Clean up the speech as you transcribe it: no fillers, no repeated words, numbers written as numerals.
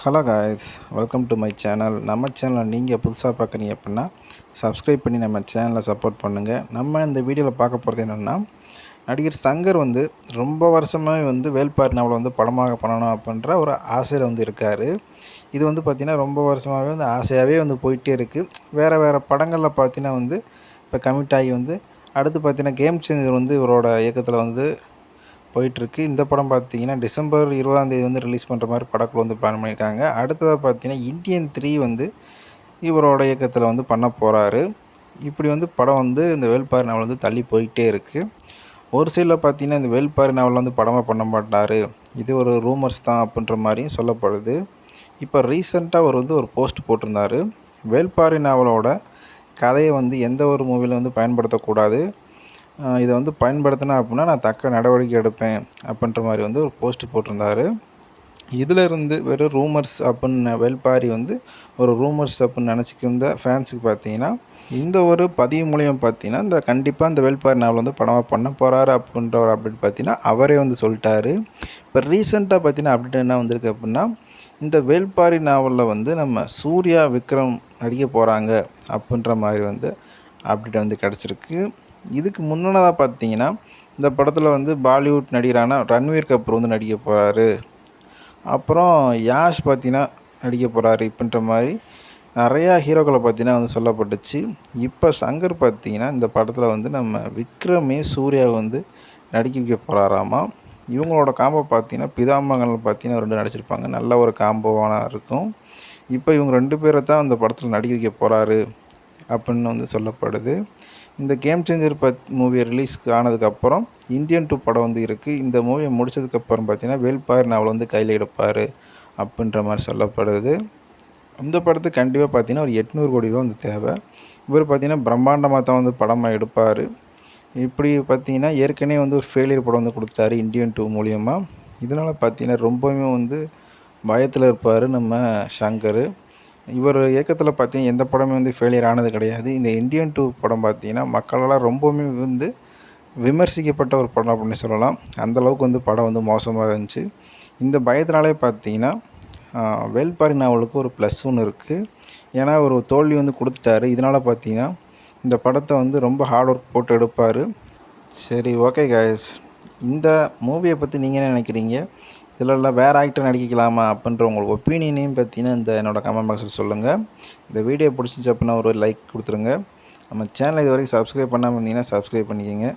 Hello guys, welcome to my channel. நம்ம சேனலை நீங்கள் புதுசாக பார்க்குறீங்க அப்படின்னா சப்ஸ்கிரைப் பண்ணி நம்ம சேனலை சப்போர்ட் பண்ணுங்கள். நம்ம இந்த வீடியோவில் பார்க்க போகிறது என்னென்னா, நடிகர் சங்கர் ரொம்ப வருஷமாகவே வேள்பாரி நாவலை படமாக பண்ணணும் அப்படின்ற ஒரு ஆசையில் இருக்கார். இது பார்த்திங்கன்னா ரொம்ப வருஷமாகவே ஆசையாகவே போயிட்டே இருக்குது. வேறு படங்களில் பார்த்திங்கன்னா இப்போ கமிட் ஆகி அடுத்து பார்த்திங்கன்னா கேம் சேஞ்சர் இவரோட இயக்கத்தில் போயிட்டுருக்கு. இந்த படம் பார்த்திங்கன்னா டிசம்பர் 20ஆம் தேதி ரிலீஸ் பண்ணுற மாதிரி படக்குழு பிளான் பண்ணியிருக்காங்க. அடுத்ததாக பார்த்திங்கன்னா இந்தியன் 3 இவரோட இயக்கத்தில் பண்ண போகிறாரு. இப்படி படம் இந்த வேள்பாரி நாவல் தள்ளி போயிட்டே இருக்குது. ஒரு சைடில் பார்த்திங்கன்னா இந்த வேள்பாரி நாவல் படமாக பண்ண மாட்டார், இது ஒரு ரூமர்ஸ் தான் அப்படின்ற மாதிரியும் சொல்லப்படுது. இப்போ ரீசெண்டாக அவர் ஒரு போஸ்ட் போட்டிருந்தார். வேள்பாரி நாவலோட கதையை எந்த ஒரு மூவியில் பயன்படுத்தக்கூடாது, இதை பயன்படுத்தினா அப்படின்னா நான் தக்க நடவடிக்கை எடுப்பேன் அப்படின்ற மாதிரி ஒரு போஸ்ட் போட்டிருந்தார். இதிலிருந்து வெறும் ரூமர்ஸ் அப்படின்னு வேள்பாரி ஒரு ரூமர்ஸ் அப்படின்னு நினச்சிக்கிருந்த ஃபேன்ஸுக்கு பார்த்தீங்கன்னா இந்த ஒரு பதிவு மூலியம் பார்த்தீங்கன்னா இந்த கண்டிப்பாக இந்த வேள்பாரி நாவல் படமாக பண்ண போகிறாரு அப்படின்ற ஒரு அப்டேட் பார்த்தீங்கன்னா அவரே சொல்லிட்டாரு. இப்போ ரீசெண்டாக பார்த்தீங்கன்னா அப்டேட் என்ன வந்திருக்கு அப்படின்னா, இந்த வேள்பாரி நாவலில் நம்ம சூர்யா விக்ரம் நடிக்க போகிறாங்க அப்படின்ற மாதிரி அப்டேட் கிடச்சிருக்கு. இதுக்கு முன்னதாக பார்த்தீங்கன்னா இந்த படத்தில் பாலிவுட் நடிகரான ரன்வீர் கபூர் நடிக்க போகிறாரு, அப்புறம் யாஷ் பார்த்தீங்கன்னா நடிக்க போகிறாரு. இப்படின்ற மாதிரி நிறையா ஹீரோக்களை பார்த்தீங்கன்னா சொல்லப்பட்டுச்சு. இப்போ சங்கர் பார்த்தீங்கன்னா இந்த படத்தில் நம்ம விக்ரமே சூர்யா நடிக்க வைக்க போகிறாராமா. இவங்களோட காம்போ பார்த்தீங்கன்னா பிதாமகங்கள் பார்த்தீங்கன்னா 2 நடிச்சிருப்பாங்க, நல்ல ஒரு காம்போவான இருக்கும். இப்போ இவங்க 2 பேரை தான் அந்த படத்தில் நடிக்க வைக்க போகிறாரு அப்படின்னு சொல்லப்படுது. இந்த கேம் சேஞ்சர் மூவி ரிலீஸ்க்கு ஆனதுக்கப்புறம் இந்தியன் 2 படம் இருக்குது. இந்த மூவியை முடித்ததுக்கப்புறம் பார்த்திங்கன்னா வேள்பாரி நாவல் கையில் எடுப்பார் அப்படின்ற மாதிரி சொல்லப்படுது. இந்த படத்துக்கு கண்டிப்பாக பார்த்திங்கன்னா ஒரு 800 கோடி ரூபா தேவை. இவர் பார்த்திங்கன்னா பிரம்மாண்டமாக தான் படமாக எடுப்பார். இப்படி பார்த்திங்கன்னா ஏற்கனவே ஒரு ஃபெயிலியர் படம் கொடுத்தாரு இந்தியன் 2 மூலியமாக. இதனால் பார்த்திங்கன்னா ரொம்பவுமே பயத்தில் இருப்பார் நம்ம சங்கர். இவர் இயக்கத்தில் பார்த்தீங்கன்னா எந்த படமே ஃபெயிலியர் ஆனது கிடையாது. இந்த இந்தியன் 2 படம் பார்த்தீங்கன்னா மக்களால் ரொம்பவுமே விமர்சிக்கப்பட்ட ஒரு படம் அப்படின்னு சொல்லலாம். அந்தளவுக்கு படம் மோசமாக இருந்துச்சு. இந்த பயத்தினாலே பார்த்தீங்கன்னா வேள்பாரி நாவலுக்கு ஒரு ப்ளஸ் ஒன்று இருக்குது. ஏன்னா ஒரு தோல்வி கொடுத்துட்டாரு. இதனால் பார்த்தீங்கன்னா இந்த படத்தை ரொம்ப ஹார்ட் ஒர்க் போட்டு எடுப்பார். சரி, ஓகே காய்ஸ், இந்த மூவியை பற்றி நீங்கள் என்ன நினைக்கிறீங்க? இதில் வேறு ஆக்டர் நடிக்கலாமா அப்படின்ற உங்களுக்கு ஒப்பீனியனையும் பார்த்தீங்கன்னா என்னோடய கமெண்ட் பாக்ஸில் சொல்லுங்கள். இந்த வீடியோ பிடிச்சிச்சு அப்படின்னா ஒரு லைக் கொடுத்துருங்க. நம்ம சேனலை இது வரைக்கும் சப்ஸ்கிரைப் பண்ணாமல் இருந்தீங்கன்னா சப்ஸ்கிரைப் பண்ணிக்கோங்க.